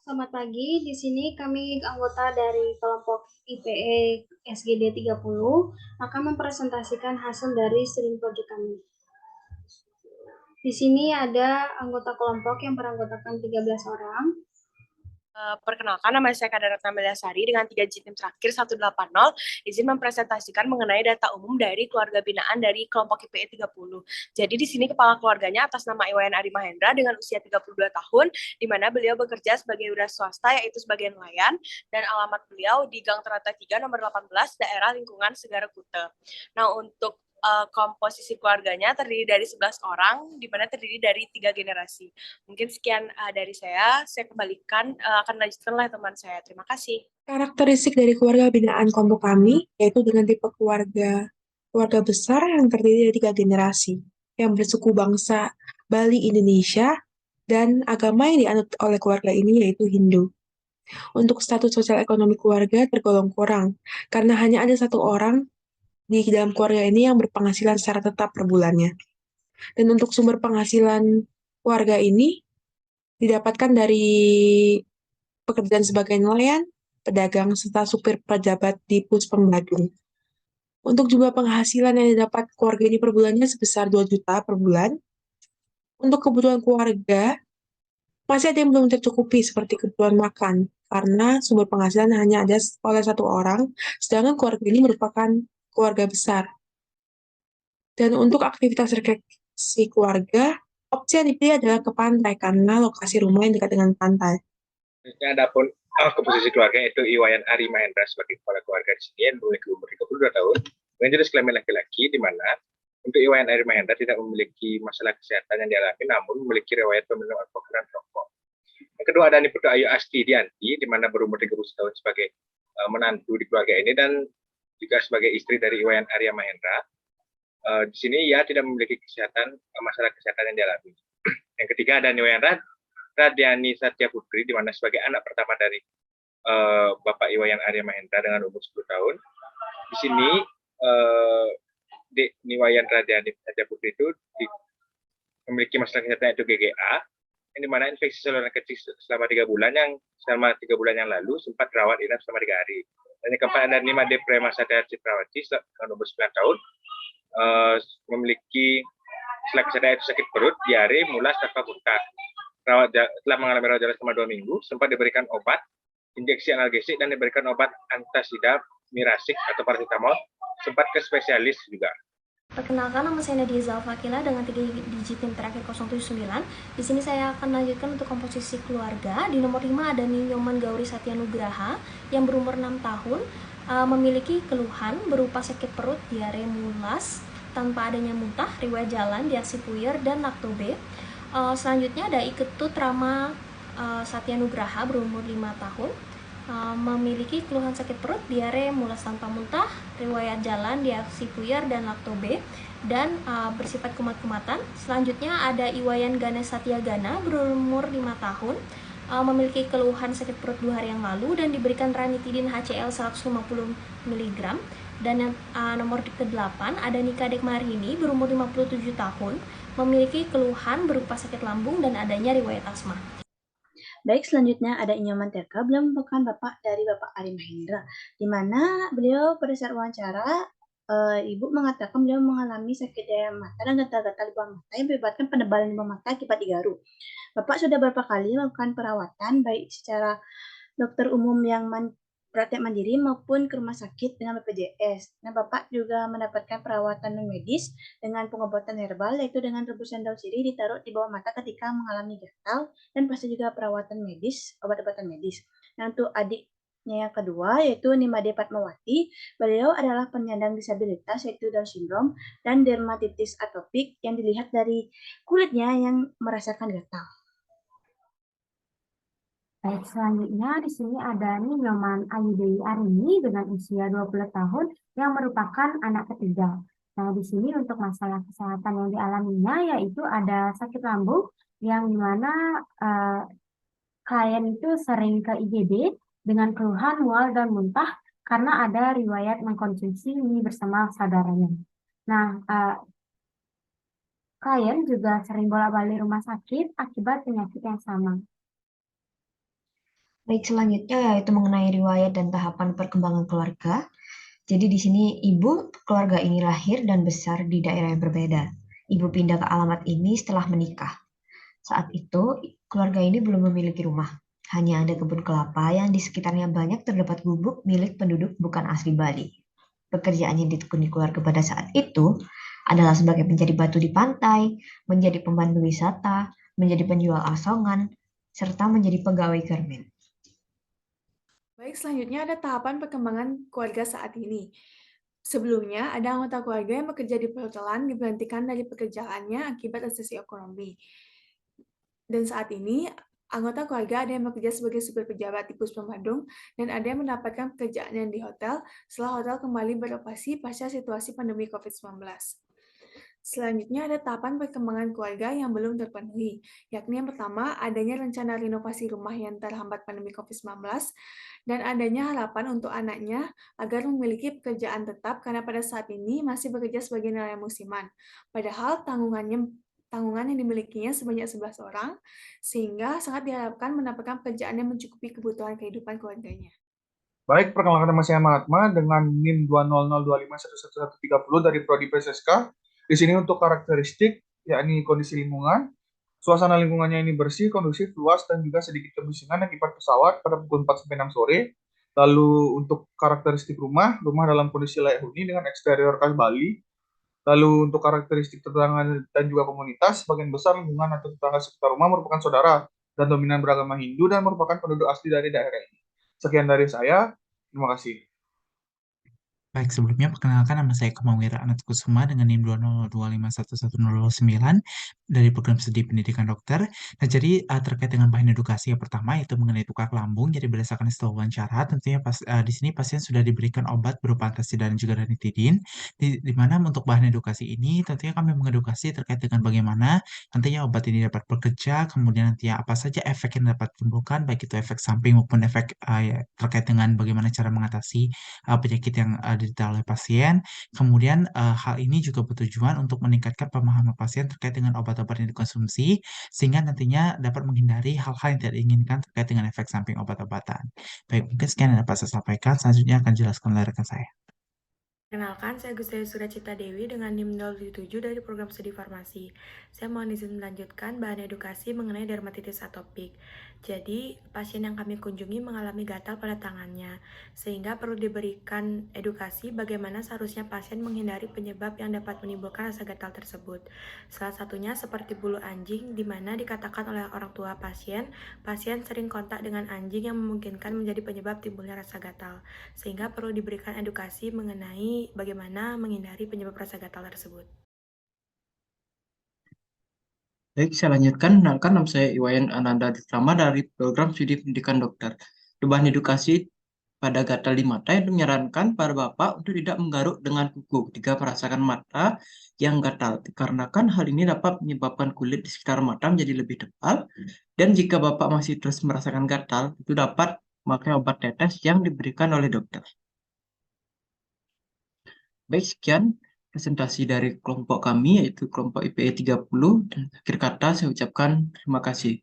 Selamat pagi, di sini kami anggota dari kelompok IPE SGD 30 akan mempresentasikan hasil dari studi project kami. Di sini ada anggota kelompok yang beranggotakan 13 orang. Perkenalkan, nama saya Kadaratna Meliasari dengan 3 JITIM terakhir 180, izin mempresentasikan mengenai data umum dari keluarga binaan dari kelompok IPE 30. Jadi di sini kepala keluarganya atas nama Iwayan Ari Mahendra dengan usia 32 tahun, di mana beliau bekerja sebagai wira swasta yaitu sebagai nelayan, dan alamat beliau di Gang Ternate 3 nomor 18, daerah lingkungan Segara Kute. Nah, untuk komposisi keluarganya terdiri dari 11 orang, di mana terdiri dari 3 generasi. Mungkin sekian dari saya kembalikan, akan lanjutkan oleh teman saya. Terima kasih. Karakteristik dari keluarga binaan kelompok kami yaitu dengan tipe keluarga besar yang terdiri dari 3 generasi yang bersuku bangsa Bali Indonesia dan agama yang dianut oleh keluarga ini yaitu Hindu. Untuk status sosial ekonomi keluarga tergolong kurang karena hanya ada 1 orang di dalam keluarga ini yang berpenghasilan secara tetap per bulannya. Dan untuk sumber penghasilan keluarga ini didapatkan dari pekerjaan sebagai nelayan, pedagang, serta supir pejabat di Puspeng Badung. Untuk jumlah penghasilan yang didapat keluarga ini per bulannya sebesar 2 juta per bulan. Untuk kebutuhan keluarga, masih ada yang belum tercukupi seperti kebutuhan makan, karena sumber penghasilan hanya ada oleh 1 orang, sedangkan keluarga ini merupakan keluarga besar. Dan untuk aktivitas rekreasi keluarga, opsi yang dipilih adalah ke pantai, karena lokasi rumah yang dekat dengan pantai. Adapun komposisi keluarga itu Iwayan Ari Mahendra sebagai kepala keluarga di sini yang memiliki umur 32 tahun dengan jenis kelamin laki-laki, di mana untuk Iwayan Ari Mahendra tidak memiliki masalah kesehatan yang dialami, namun memiliki riwayat peminum alkohol dan rokok. Yang kedua ada Niputu Ayu Asti Dianti, di mana berumur 30 tahun sebagai menantu di keluarga ini dan juga sebagai istri dari Iwayan Arya Mahendra. Di sini ia tidak memiliki masalah kesehatan yang dialami. Yang ketiga ada Niwayan Radiani Satya Putri, di mana sebagai anak pertama dari Bapak Iwayan Arya Mahendra dengan umur 10 tahun. Di sini Niwayan Radiani Satya Putri itu memiliki masalah kesehatan yaitu GGA, yang dimana infeksi saluran kecil selama 3 bulan yang lalu sempat rawat inap selama 3 hari. Dan yang keempat ada Nima Deprema Sadar Citrawati dengan umur 9 tahun, memiliki masalah kesehatan yaitu sakit perut, diare, mulas, tanpa muntah. Telah mengalami rawat jalan selama 2 minggu, sempat diberikan obat injeksi analgesik dan diberikan obat antasida mirasik atau paracetamol, sempat ke spesialis juga. Perkenalkan, nama saya Nadia Zalfakila dengan 3 digit tim terakhir 079. Di sini saya akan lanjutkan untuk komposisi keluarga. Di nomor 5 ada Ninyoman Gauri Satyanugraha yang berumur 6 tahun, memiliki keluhan berupa sakit perut, diare, mulas, tanpa adanya muntah, riwayat jalan, diaksi puyer, dan laktobe. Selanjutnya ada Iketut Rama Satyanugraha berumur 5 tahun, memiliki keluhan sakit perut, diare, mulas tanpa muntah, riwayat jalan, diaksi puyer, dan laktobe, dan bersifat kumat-kumatan. Selanjutnya ada Iwayan Ganes Satyagana berumur 5 tahun, memiliki keluhan sakit perut 2 hari yang lalu dan diberikan ranitidin HCl 150 mg. Dan yang nomor ke-8 ada Nika Dekmarini berumur 57 tahun, memiliki keluhan berupa sakit lambung dan adanya riwayat asma. Baik, selanjutnya ada Inyoman Terka, beliau merupakan bapak dari Bapak Ari Mahendra, di mana beliau pada saat wawancara, ibu mengatakan beliau mengalami sakit daya mata dan gatal-gatal di bawah mata yang menyebabkan penebalan di bawah mata akibat digaru. Bapak sudah berapa kali melakukan perawatan, baik secara dokter umum yang praktek mandiri maupun ke rumah sakit dengan BPJS. Nah, Bapak juga mendapatkan perawatan non medis dengan pengobatan herbal, yaitu dengan rebusan daun sirih ditaruh di bawah mata ketika mengalami gatal, dan pasti juga perawatan medis, obat-obatan medis. Nah, untuk adiknya yang kedua, yaitu Nimade Fatmawati, beliau adalah penyandang disabilitas, yaitu Down syndrome dan dermatitis atopik yang dilihat dari kulitnya yang merasakan gatal. Baik, selanjutnya di sini ada Ninyoman Ayu Dewi Arini dengan usia 20 tahun yang merupakan anak ketiga. Nah, di sini untuk masalah kesehatan yang dialaminya yaitu ada sakit lambung yang dimana klien itu sering ke IGD dengan keluhan mual dan muntah karena ada riwayat mengkonsumsi mie bersama saudaranya. Nah, klien juga sering bolak-balik rumah sakit akibat penyakit yang sama. Baik, selanjutnya yaitu mengenai riwayat dan tahapan perkembangan keluarga. Jadi di sini keluarga ini lahir dan besar di daerah yang berbeda. Ibu pindah ke alamat ini setelah menikah. Saat itu, keluarga ini belum memiliki rumah. Hanya ada kebun kelapa yang di sekitarnya banyak terdapat gubuk milik penduduk bukan asli Bali. Pekerjaan yang ditekuni keluarga pada saat itu adalah sebagai pencari batu di pantai, menjadi pemandu wisata, menjadi penjual asongan, serta menjadi pegawai garmen. Baik, selanjutnya ada tahapan perkembangan keluarga saat ini. Sebelumnya, ada anggota keluarga yang bekerja di perhotelan diberhentikan dari pekerjaannya akibat resesi ekonomi. Dan saat ini, anggota keluarga ada yang bekerja sebagai supir pejabat di Puspom Badung, dan ada yang mendapatkan pekerjaan yang di hotel setelah hotel kembali beroperasi pasca situasi pandemi COVID-19. Selanjutnya ada tahapan perkembangan keluarga yang belum terpenuhi, yakni yang pertama adanya rencana renovasi rumah yang terhambat pandemi COVID-19 dan adanya harapan untuk anaknya agar memiliki pekerjaan tetap karena pada saat ini masih bekerja sebagai nelayan musiman. Padahal tanggungan yang dimilikinya sebanyak 11 orang, sehingga sangat diharapkan mendapatkan pekerjaan yang mencukupi kebutuhan kehidupan keluarganya. Baik, perkenalkan nama saya Mahatma dengan NIM 20025111130 dari Prodi PSSK. Di sini untuk karakteristik, yakni kondisi lingkungan. Suasana lingkungannya ini bersih, kondusif, luas, dan juga sedikit kebisingan akibat pesawat pada pukul 4-6 sore. Lalu untuk karakteristik rumah dalam kondisi layak huni dengan eksterior khas Bali. Lalu untuk karakteristik tetangga dan juga komunitas, sebagian besar lingkungan atau tetangga sekitar rumah merupakan saudara dan dominan beragama Hindu dan merupakan penduduk asli dari daerah ini. Sekian dari saya. Terima kasih. Baik, sebelumnya perkenalkan nama saya Kemawira Anatkusuma dengan NIM 202511009 dari program studi pendidikan dokter. Nah, jadi terkait dengan bahan edukasi yang pertama yaitu mengenai tukak lambung. Jadi berdasarkan hasil wawancara, tentunya di sini pasien sudah diberikan obat berupa antasidan dan juga ranitidin. Di mana untuk bahan edukasi ini tentunya kami mengedukasi terkait dengan bagaimana nantinya obat ini dapat bekerja, kemudian nantinya apa saja efek yang dapat ditimbulkan, baik itu efek samping maupun efek terkait dengan bagaimana cara mengatasi penyakit yang diderita oleh pasien. Kemudian hal ini juga bertujuan untuk meningkatkan pemahaman pasien terkait dengan obat-obat yang dikonsumsi sehingga nantinya dapat menghindari hal-hal yang tidak diinginkan terkait dengan efek samping obat-obatan. Baik, mungkin sekian yang dapat saya sampaikan. Selanjutnya akan dijelaskan oleh rekan saya. Kenalkan, saya Gusdaya Suracita Dewi dengan NIM 077 dari program studi farmasi. Saya mohon izin melanjutkan bahan edukasi mengenai dermatitis atopik. Jadi, pasien yang kami kunjungi mengalami gatal pada tangannya, sehingga perlu diberikan edukasi bagaimana seharusnya pasien menghindari penyebab yang dapat menimbulkan rasa gatal tersebut. Salah satunya seperti bulu anjing, di mana dikatakan oleh orang tua pasien sering kontak dengan anjing yang memungkinkan menjadi penyebab timbulnya rasa gatal, sehingga perlu diberikan edukasi mengenai bagaimana menghindari penyebab rasa gatal tersebut. Baik, saya lanjutkan. Kenalkan, nama saya Iwayan Ananda Ditrama dari program studi pendidikan dokter. Bahan edukasi pada gatal di mata yang menyarankan para bapak untuk tidak menggaruk dengan kuku jika merasakan mata yang gatal, dikarenakan hal ini dapat menyebabkan kulit di sekitar mata menjadi lebih tebal, dan jika bapak masih terus merasakan gatal, itu dapat memakai obat tetes yang diberikan oleh dokter. Baik, sekian presentasi dari kelompok kami, yaitu kelompok IPE 30, dan akhir kata saya ucapkan terima kasih.